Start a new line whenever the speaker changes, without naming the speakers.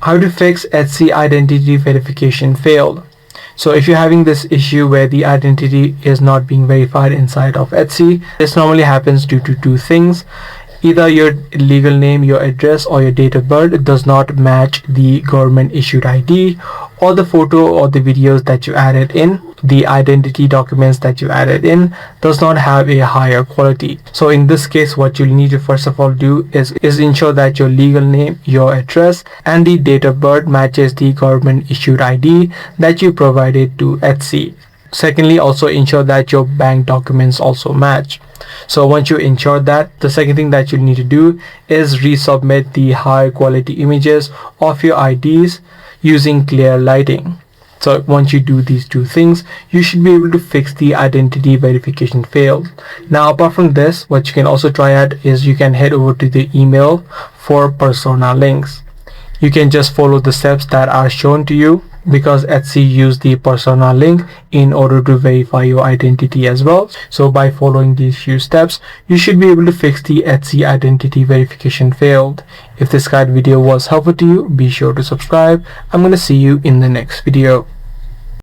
How to fix Etsy identity verification failed. So if you're having this issue where the identity is not being verified inside of Etsy, this normally happens due to two things. Either your legal name, your address, or your date of birth does not match the government issued ID, or the photo or the videos that you added in, the identity documents that you added in does not have a higher quality. So in this case, what you'll need to first of all do is ensure that your legal name, your address, and the date of birth matches the government issued ID that you provided to Etsy. Secondly, also ensure that your bank documents also match. So once you ensure that, the second thing that you need to do is resubmit the high quality images of your IDs using clear lighting. So once you do these two things, you should be able to fix the identity verification fail. Now apart from this, what you can also try at is you can head over to the email for persona links. You can just follow the steps that are shown to you, because Etsy used the persona link in order to verify your identity as well. So by following these few steps, you should be able to fix the Etsy identity verification failed. If this guide video was helpful to you, be sure to subscribe. I'm going to see you in the next video.